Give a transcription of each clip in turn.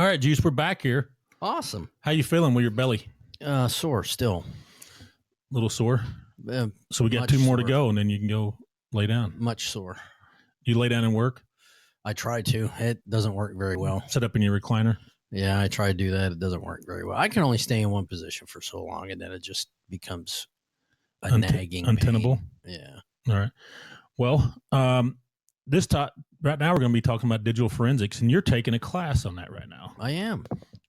All right, Juice, we're back here. Awesome. How you feeling with your belly? Sore still. A little sore? So we got 2 more to go, and then you can go lay down. Much sore. You lay down and work? I try to. It doesn't work very well. Sit up in your recliner? Yeah, I try to do that. It doesn't work very well. I can only stay in one position for so long, and then it just becomes a nagging untenable. Pain. Yeah. All right. Well, right now we're going to be talking about digital forensics, and you're taking a class on that right now. I am.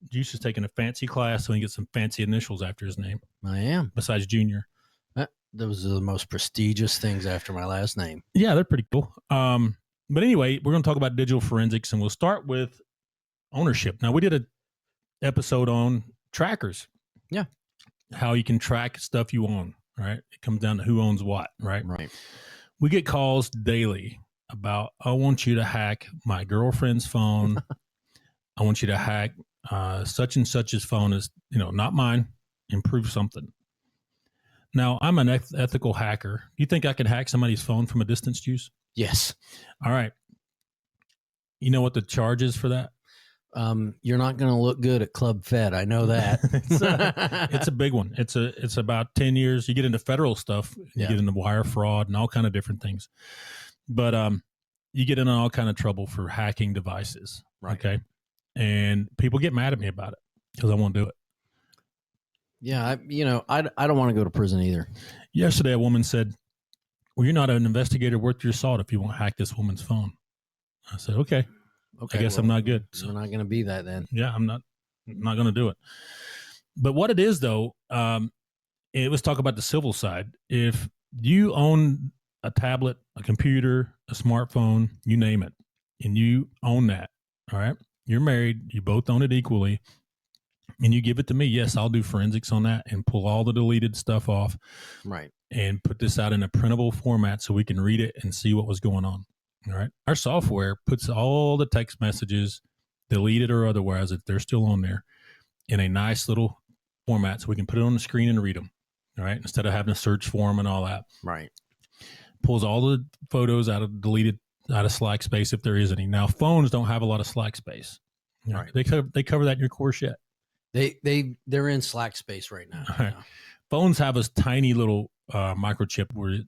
Juice is taking a fancy class so he can get some fancy initials after his name. I am. Besides Junior. Those are the most prestigious things after my last name. Yeah, they're pretty cool. But anyway, we're going to talk about digital forensics, and we'll start with ownership. Now, we did an episode on trackers. Yeah. How you can track stuff you own, right? It comes down to who owns what, right? Right. We get calls daily about, I want you to hack my girlfriend's phone. I want you to hack such and such's phone, is not mine, improve something. Now, I'm an ethical hacker. You think I could hack somebody's phone from a distance, Juice? Yes. All right. You know what the charge is for that? You're not going to look good at Club Fed. I know that. It's a big one. It's about 10 years. You get into federal stuff. You get into wire fraud and all kind of different things. But you get into all kind of trouble for hacking devices. Right. Okay. And people get mad at me about it because I won't do it. Yeah. I don't want to go to prison either. Yesterday, a woman said, well, you're not an investigator worth your salt if you won't hack this woman's phone. I said, okay. I guess I'm not good. So. We're not going to be that then. Yeah, I'm not going to do it. But what it is, though, let's talk about the civil side. If you own a tablet, a computer, a smartphone, you name it, and you own that, all right? You're married. You both own it equally, and you give it to me. Yes, I'll do forensics on that and pull all the deleted stuff off. Right. And put this out in a printable format so we can read it and see what was going on. All right. Our software puts all the text messages, deleted or otherwise, if they're still on there, in a nice little format so we can put it on the screen and read them. All right. Instead of having to search for them and all that. Right. Pulls all the photos out of slack space if there is any. Now, phones don't have a lot of slack space. Right. They cover that in your course yet? They're in slack space right now. All right. Phones have a tiny little microchip where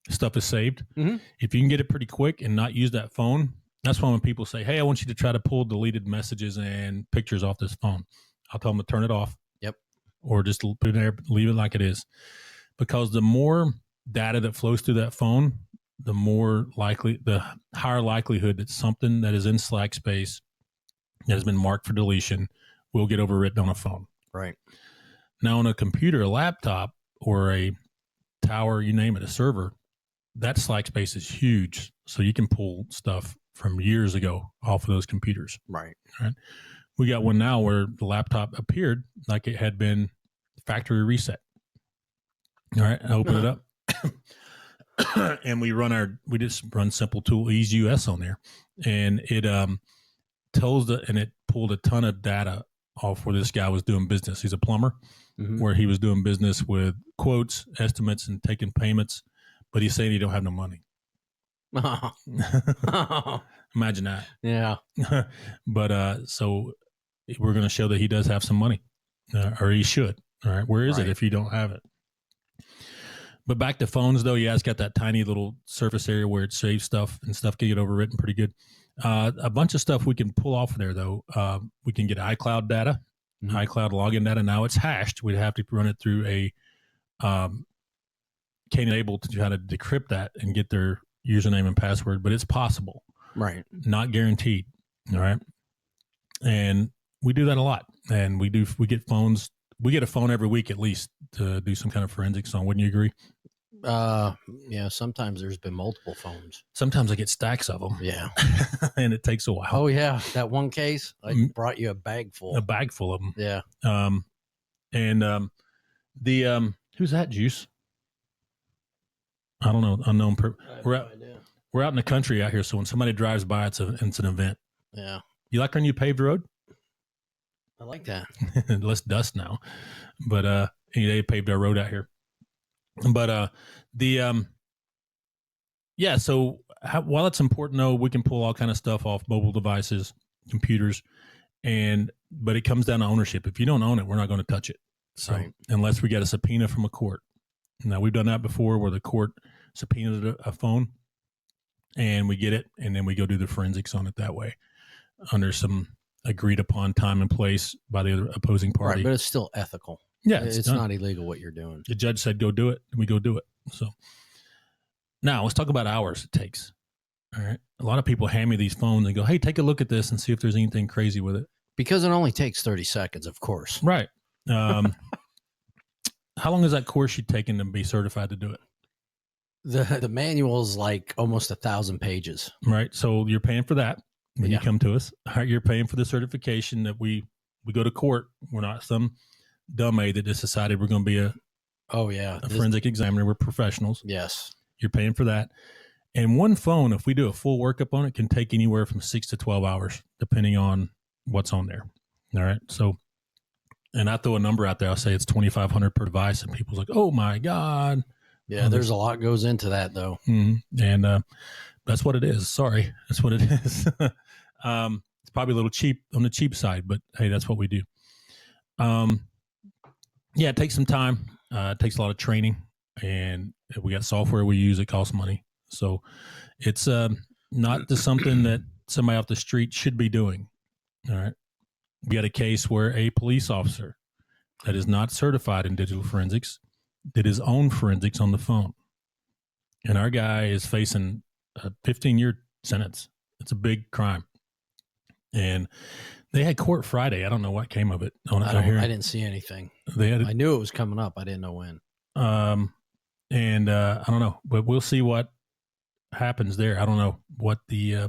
stuff is saved. Mm-hmm. If you can get it pretty quick and not use that phone, that's why when people say, hey, I want you to try to pull deleted messages and pictures off this phone, I'll tell them to turn it off. Yep. Or just put it there, leave it like it is. Because the more data that flows through that phone, the higher likelihood that something that is in slack space that has been marked for deletion will get overwritten on a phone. Right. Now on a computer, a laptop, or a tower, you name it, a server, that slack space is huge. So you can pull stuff from years ago off of those computers. Right. We got one now where the laptop appeared like it had been factory reset. All right. I open it up and we just run simple tool ease US on there. And it it pulled a ton of data off where this guy was doing business. He's a plumber. Mm-hmm. Where he was doing business with quotes, estimates, and taking payments, but he's saying he don't have no money. Oh. Imagine that. Yeah. But so we're going to show that he does have some money, or he should. All right. Where is it if you don't have it? But back to phones, though. Yeah, it's got that tiny little surface area where it saves stuff, and stuff can get overwritten pretty good. A bunch of stuff we can pull off there, though. We can get iCloud data. iCloud login data. Now it's hashed. We'd have to run it through a K-enable to try to decrypt that and get their username and password, but it's possible. Right. Not guaranteed. All right. And we do that a lot. And we get phones. We get a phone every week at least to do some kind of forensics on. Wouldn't you agree? Yeah. Sometimes there's been multiple phones. Sometimes I get stacks of them. Yeah. And it takes a while. Oh yeah. That one case, I brought you a bag full of them. Yeah. Who's that, Juice? I don't know. Unknown. We're out in the country out here. So when somebody drives by, it's an event. Yeah. You like our new paved road? I like that. Less dust now, but they paved our road out here. But so while it's important, though, we can pull all kind of stuff off mobile devices. computers, but it comes down to ownership. If you don't own it, we're not going to touch it. So unless we get a subpoena from a court. Now, we've done that before where the court subpoenaed a phone and we get it, and then we go do the forensics on it that way under some agreed upon time and place by the other opposing party. Right, but it's still ethical. Yeah, it's not illegal what you're doing. The judge said, go do it, and we go do it. So now let's talk about hours it takes. All right. A lot of people hand me these phones and go, hey, take a look at this and see if there's anything crazy with it. Because it only takes 30 seconds, of course. Right. How long is that course you've taken to be certified to do it? The manual is like almost 1,000 pages. Right. So you're paying for that when you come to us. All right, you're paying for the certification that we go to court. We're not some dumbaid that just decided we're going to be a forensic examiner. We're professionals. Yes. You're paying for that. And one phone, if we do a full workup on it, can take anywhere from 6 to 12 hours, depending on what's on there. All right. So, and I throw a number out there. I'll say it's $2,500 per device, and people's like, oh my God. Yeah, there's a lot goes into that, though. Mm-hmm. And that's what it is. Sorry. That's what it is. It's probably a little cheap on the cheap side, but hey, that's what we do. Yeah, it takes some time. It takes a lot of training, and we got software we use. It costs money. So it's not just something that somebody off the street should be doing. All right. We had a case where a police officer that is not certified in digital forensics did his own forensics on the phone. And our guy is facing a 15-year sentence. It's a big crime. And they had court Friday. I don't know what came of it. I didn't see anything. I knew it was coming up. I didn't know when. And I don't know, but we'll see what happens there. I don't know what the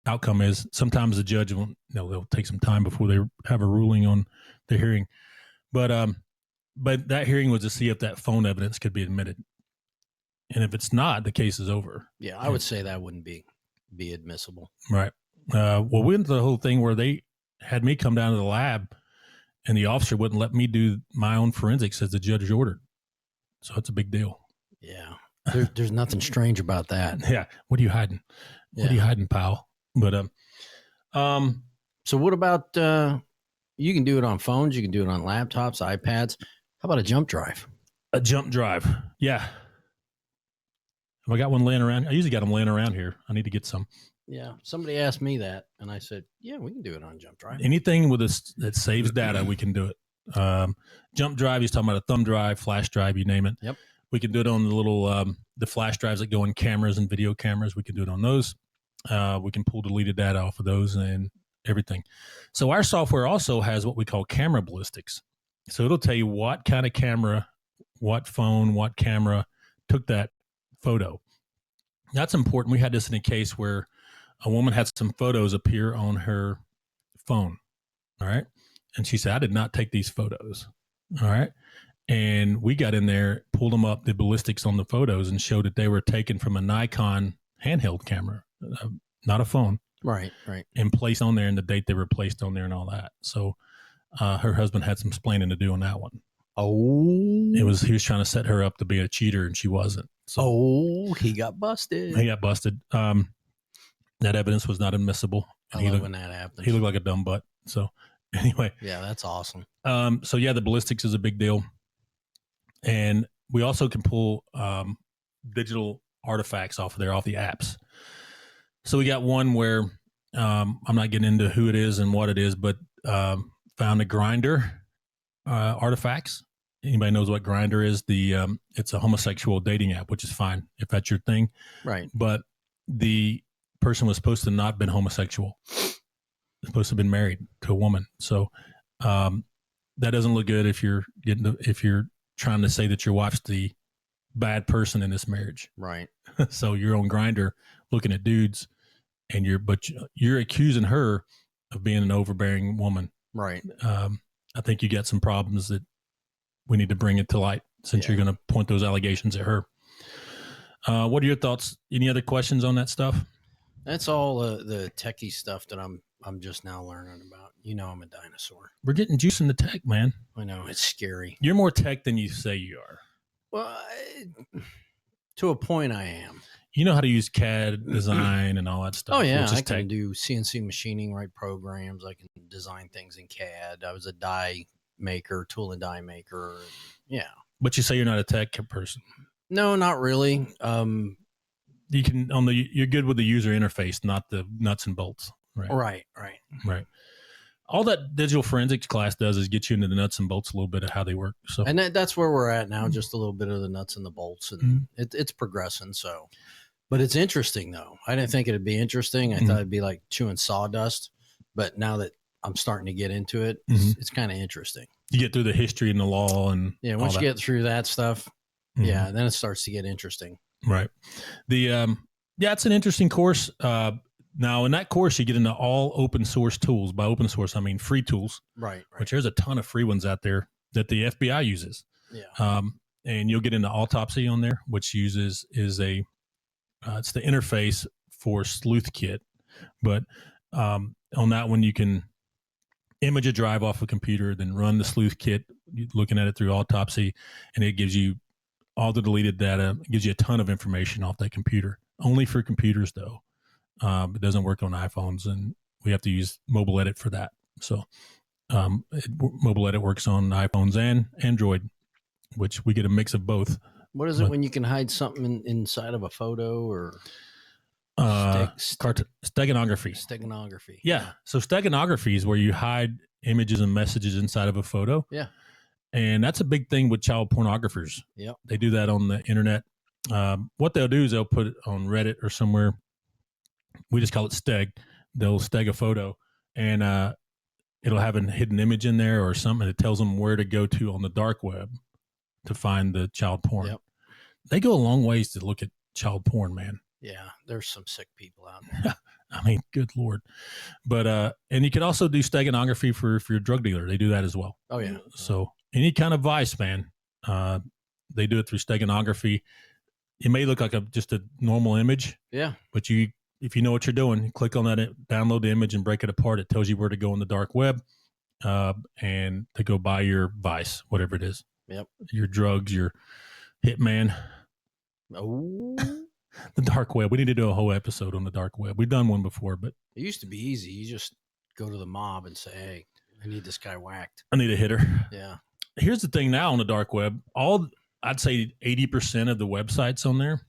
outcome is. Sometimes the judge will, they'll take some time before they have a ruling on the hearing. But that hearing was to see if that phone evidence could be admitted. And if it's not, the case is over. Yeah, I would say that wouldn't be admissible. Right. Well, we went to the whole thing where they had me come down to the lab, and the officer wouldn't let me do my own forensics as the judge ordered. So it's a big deal. Yeah. There's nothing strange about that. Yeah. What are you hiding? Yeah. What are you hiding, pal? But so what about you can do it on phones, you can do it on laptops, iPads. How about a jump drive? A jump drive. Yeah. Have I got one laying around? I usually got them laying around here. I need to get some. Yeah. Somebody asked me that, and I said, yeah, we can do it on jump drive. Anything with us that saves data, we can do it. Jump drive, he's talking about a thumb drive, flash drive, you name it. Yep. We can do it on the little, the flash drives that go in cameras and video cameras. We can do it on those. We can pull deleted data off of those and everything. So our software also has what we call camera ballistics. So it'll tell you what kind of camera, what phone, what camera took that photo. That's important. We had this in a case where a woman had some photos appear on her phone. All right. And she said, I did not take these photos. All right. And we got in there, pulled them up, the ballistics on the photos, and showed that they were taken from a Nikon handheld camera, not a phone. Right. And placed on there, and the date they were placed on there and all that. So her husband had some explaining to do on that one. Oh. He was trying to set her up to be a cheater, and she wasn't. So he got busted. He got busted. That evidence was not admissible. I love when that happens. He looked like a dumb butt. So anyway. Yeah, that's awesome. So yeah, the ballistics is a big deal. And we also can pull digital artifacts off of there, off the apps. So we got one where I'm not getting into who it is and what it is, but found a Grindr artifacts. Anybody knows what Grindr is? It's a homosexual dating app, which is fine if that's your thing. Right. But the person was supposed to not been homosexual. Supposed to have been married to a woman. So that doesn't look good if you're trying to say that your wife's the bad person in this marriage. Right. So you're on Grindr looking at dudes, and you're accusing her of being an overbearing woman. Right. I think you got some problems that we need to bring it to light since you're going to point those allegations at her. What are your thoughts? Any other questions on that stuff? That's all the techie stuff that I'm just now learning about. I'm a dinosaur. We're getting juice in the tech, man. I know, it's scary. You're more tech than you say you are. Well, to a point I am. you know how to use CAD design and all that stuff. Oh yeah, which is I can do CNC machining, write programs. I can design things in CAD. I was a die maker, tool and die maker. Yeah. But you say you're not a tech person. No, not really. You can you're good with the user interface, not the nuts and bolts. Right. Right. All that digital forensics class does is get you into the nuts and bolts a little bit of how they work. So, and that's where we're at now, just a little bit of the nuts and the bolts, and it's progressing. So, but it's interesting though. I didn't think it'd be interesting. I thought it'd be like chewing sawdust, but now that I'm starting to get into it, it's kind of interesting. You get through the history and the law and once you get through that stuff, then it starts to get interesting. Right. It's an interesting course. Now, in that course, you get into all open source tools. By open source, I mean free tools. Right. Which there's a ton of free ones out there that the FBI uses. Yeah. And you'll get into autopsy on there, which it's the interface for Sleuth Kit. But on that one, you can image a drive off a computer, then run the Sleuth Kit, looking at it through autopsy, and it gives you all the deleted data. It gives you a ton of information off that computer. Only for computers, though. It doesn't work on iPhones, and we have to use Mobile Edit for that. So Mobile Edit works on iPhones and Android, which we get a mix of both. What is it when you can hide something inside of a photo or steganography? Steganography. Yeah. So steganography is where you hide images and messages inside of a photo. Yeah. And that's a big thing with child pornographers. Yep. They do that on the internet. What they'll do is they'll put it on Reddit or somewhere. We just call it steg. They'll steg a photo, and it'll have a hidden image in there or something that tells them where to go to on the dark web to find the child porn. Yep. They go a long ways to look at child porn, man. Yeah, there's some sick people out there. I mean, good Lord. But and you can also do steganography for your drug dealer. They do that as well. Oh, yeah. So any kind of vice, man, they do it through steganography. It may look like just a normal image. Yeah. But if you know what you're doing, you click on that, download the image and break it apart. It tells you where to go on the dark web and to go buy your vice, whatever it is. Yep. Your drugs, your hitman. Oh. The dark web. We need to do a whole episode on the dark web. We've done one before, but it used to be easy. You just go to the mob and say, hey, I need this guy whacked. I need a hitter. Yeah. Here's the thing now on the dark web. I'd say 80% of the websites on there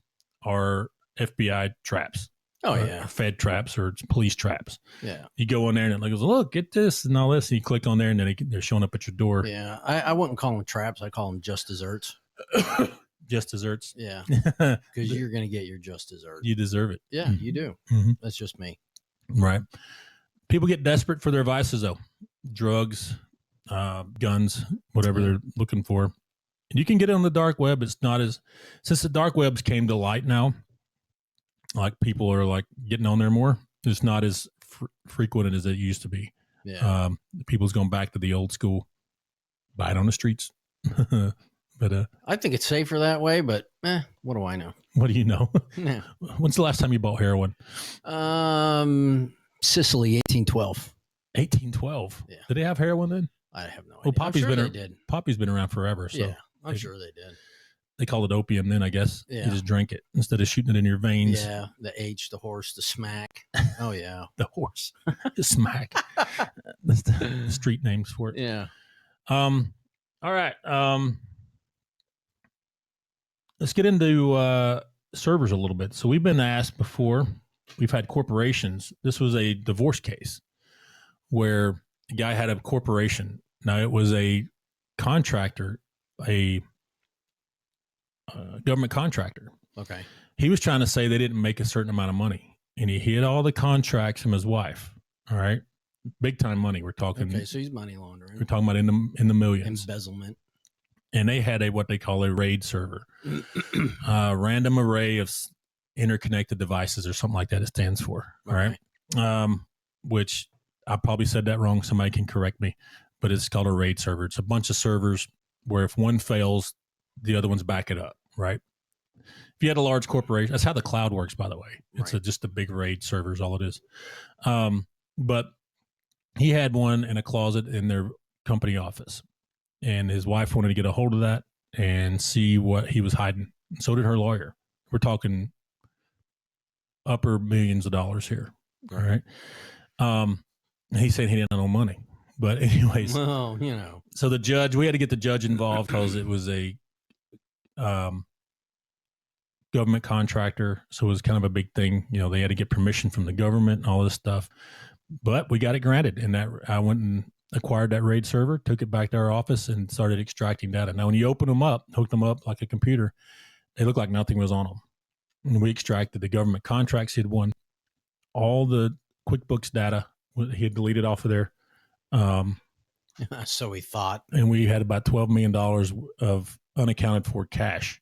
are FBI traps. Oh, yeah. Fed traps or police traps. Yeah. You go in there and it goes, look, get this and all this. And you click on there and then they're showing up at your door. Yeah. I wouldn't call them traps. I call them just desserts. Just desserts. Yeah. Because you're going to get your just dessert. You deserve it. Yeah, you do. Mm-hmm. That's just me. Right. People get desperate for their vices, though. Drugs, guns, whatever they're looking for. And you can get it on the dark web. It's not since the dark webs came to light now, like people are like getting on there more. It's not as frequent as it used to be. Yeah. People's going back to the old school, buy it on the streets. But I think it's safer that way, but what do I know? What do you know? Yeah. When's the last time you bought heroin? Sicily, 1812. 1812. Yeah. Did they have heroin then? I have no idea. Well, Poppy's been around forever. So yeah, I'm sure they did. They called it opium then, I guess. Yeah. You just drank it instead of shooting it in your veins. Yeah, the H, the horse, the smack. Oh, yeah. The horse. The smack. That's the street names for it. Yeah. All right. Let's get into servers a little bit. So we've been asked before. We've had corporations. This was a divorce case where a guy had a corporation. Now, it was a contractor, a government contractor. Okay. He was trying to say they didn't make a certain amount of money, and he hid all the contracts from his wife. All right. Big time money. We're talking. Okay, so he's money laundering. We're talking about in the millions. Embezzlement. And they had what they call a RAID server, random array of interconnected devices or something like that. It stands for. All right. Which I probably said that wrong. Somebody can correct me, but it's called a RAID server. It's a bunch of servers where if one fails, the other ones back it up. Right. If you had a large corporation, that's how the cloud works, by the way. It's just a big RAID server is all it is. But he had one in a closet in their company office. And his wife wanted to get a hold of that and see what he was hiding. So did her lawyer. We're talking upper millions of dollars here. All Right. right. He said he didn't have no money, but anyways, Well, you know, so the judge, we had to get the judge involved because it was a government contractor. So it was kind of a big thing. You know, they had to get permission from the government and all this stuff, but we got it granted. And that I went and acquired that RAID server, took it back to our office and started extracting data. Now, when you open them up, hook them up like a computer, they look like nothing was on them. And we extracted the government contracts he had won, all the QuickBooks data he had deleted off of there. so he thought. And we had about $12 million of unaccounted for cash.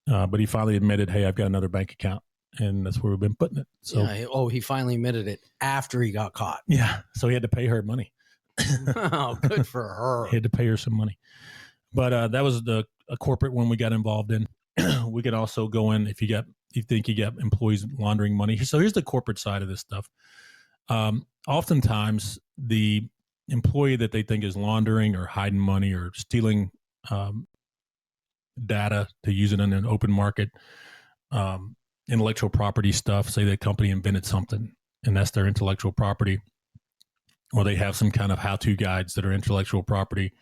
But he finally admitted, hey, I've got another bank account. And that's where we've been putting it. So, yeah, he finally admitted it after he got caught. Yeah. So he had to pay her money. Oh, good for her. He had to pay her some money. But that was a corporate one we got involved in. We can also go in if you think you got employees laundering money. So here's the corporate side of this stuff. Oftentimes, the employee that they think is laundering or hiding money or stealing data to use it in an open market, intellectual property stuff, say the company invented something and that's their intellectual property, or they have some kind of how-to guides that are intellectual property,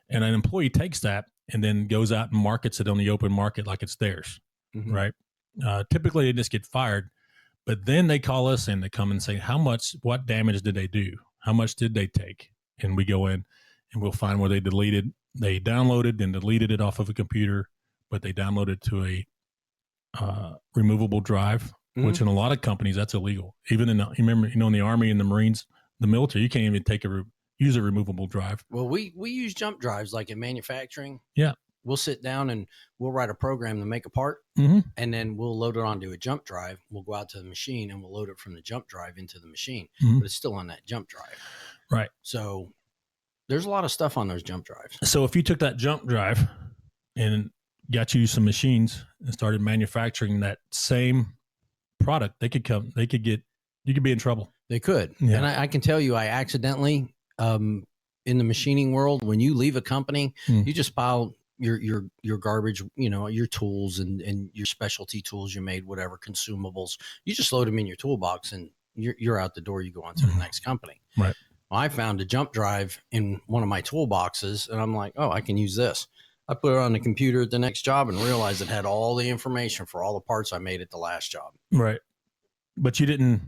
and an employee takes that and then goes out and markets it on the open market like it's theirs, right? Typically, they just get fired, but then they call us and they come and say, what damage did they do? How much did they take? And we go in and we'll find where they downloaded and deleted it off of a computer, but they downloaded to a removable drive, which in a lot of companies, that's illegal. Even in the Army and the Marines, the military, you can't even use a removable drive. Well, we use jump drives like in manufacturing. Yeah. We'll sit down and we'll write a program to make a part, and then we'll load it onto a jump drive. We'll go out to the machine and we'll load it from the jump drive into the machine, but it's still on that jump drive. Right. So there's a lot of stuff on those jump drives. So if you took that jump drive and got you some machines and started manufacturing that same product, you could be in trouble. They could. Yeah. And I can tell you, I accidentally, in the machining world, when you leave a company, you just pile your garbage, your tools and your specialty tools you made, whatever consumables, you just load them in your toolbox and you're out the door. You go on to the next company. Right. Well, I found a jump drive in one of my toolboxes and I'm like, oh, I can use this. I put it on the computer at the next job and realized it had all the information for all the parts I made at the last job. Right. But you didn't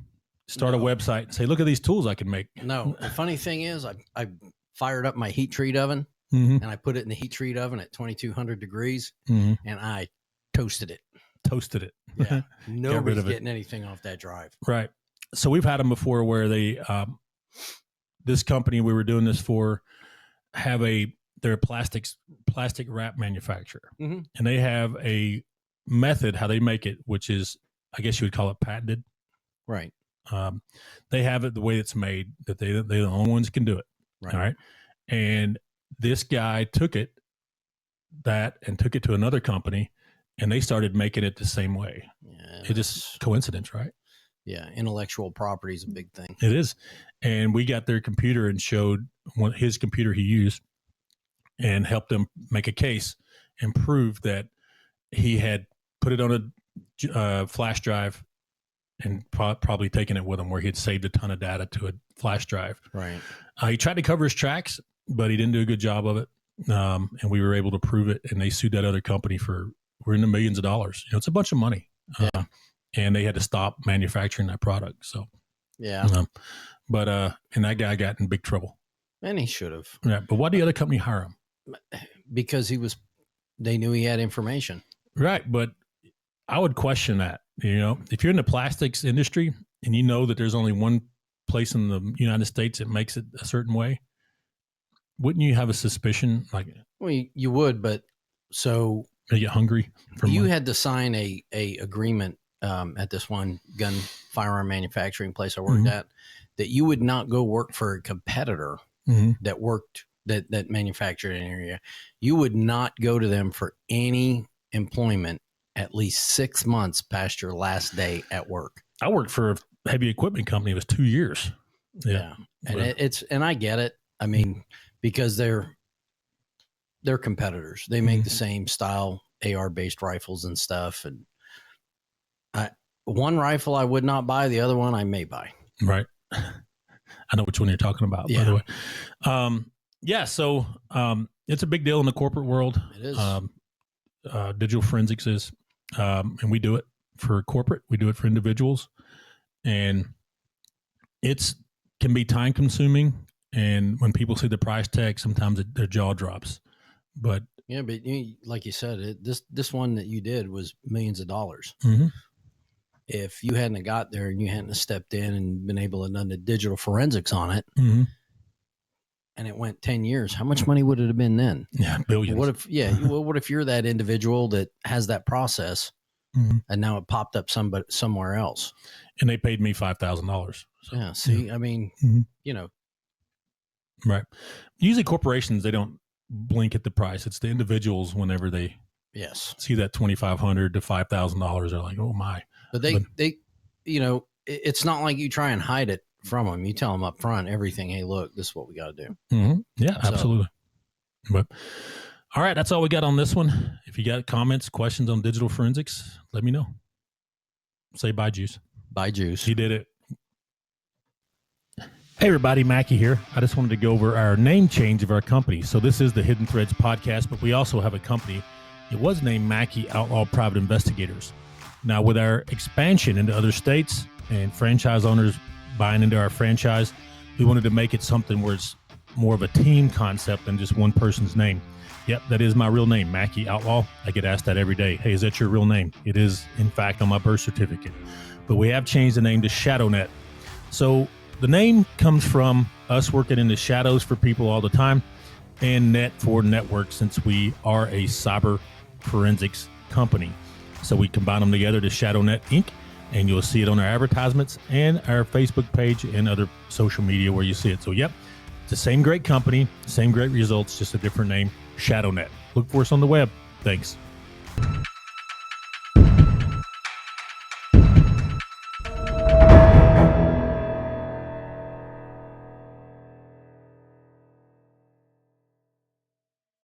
start a website and say, look at these tools I can make. No. The funny thing is I fired up my heat treat oven and I put it in the heat treat oven at 2200 degrees and I toasted it. Yeah. Nobody's getting anything off that drive. Right. So we've had them before where they, this company we were doing this for they're a plastic wrap manufacturer, and they have a method how they make it, which is, I guess you would call it patented. Right. They have it the way it's made, that they're the only ones that can do it. Right. All right. And this guy took it to another company and they started making it the same way. Yeah, it's just coincidence, right? Yeah. Intellectual property is a big thing. It is. And we got their computer and showed his computer he used and helped them make a case and prove that he had put it on a flash drive and probably taken it with him, where he had saved a ton of data to a flash drive. Right. He tried to cover his tracks, but he didn't do a good job of it. And we were able to prove it, and they sued that other company we're in the millions of dollars. It's a bunch of money. Yeah. And they had to stop manufacturing that product. So, yeah. And that guy got in big trouble. And he should have. Yeah. But why did the other company hire him? Because they knew he had information. Right. But I would question that, if you're in the plastics industry and you know that there's only one place in the United States that makes it a certain way, wouldn't you have a suspicion? Well, you would, but so are you hungry? You had to sign a agreement at this one firearm manufacturing place I worked at, that you would not go work for a competitor that manufactured in an area. You would not go to them for any employment at least 6 months past your last day at work. I worked for a heavy equipment company. It was 2 years. Yeah. And I get it. I mean, because they're competitors. They make the same style AR based rifles and stuff. And one rifle I would not buy, the other one I may buy. Right. I know which one you're talking about, by the way. So it's a big deal in the corporate world. It is. Digital forensics is, and we do it for corporate. We do it for individuals. And can be time consuming. And when people see the price tag, sometimes their jaw drops. But yeah, but like you said, this one that you did was millions of dollars. Mm-hmm. If you hadn't got there and you hadn't stepped in and been able to done the digital forensics on it, mm-hmm. and it went 10 years, how much money would it have been then? Yeah, billions. What if you're that individual that has that process, mm-hmm. and now it popped up somewhere else? And they paid me $5,000. So, yeah. See, I mean, mm-hmm. Right. Usually corporations, they don't blink at the price. It's the individuals whenever they see that $2,500 to $5,000, they're like, oh my. But they, it's not like you try and hide it from them. You tell them up front everything. Hey, look, this is what we got to do. Mm-hmm. Yeah, absolutely. But all right, that's all we got on this one. If you got comments, questions on digital forensics, let me know. Say bye, Jus. Bye, Jus. He did it. Hey everybody, Macky here. I just wanted to go over our name change of our company. So this is the Hidden Threads podcast, but we also have a company. It was named Macky Outlaw Private Investigators. Now with our expansion into other states and franchise owners buying into our franchise, we wanted to make it something where it's more of a team concept than just one person's name. Yep, that is my real name, Macky Outlaw. I get asked that every day. Hey, is that your real name? It is, in fact, on my birth certificate. But we have changed the name to ShadowNet. So the name comes from us working in the shadows for people all the time, and net for network, since we are a cyber forensics company. So we combine them together to ShadowNet Inc., and you'll see it on our advertisements and our Facebook page and other social media where you see it. So, yep, it's the same great company, same great results, just a different name, ShadowNet. Look for us on the web. Thanks.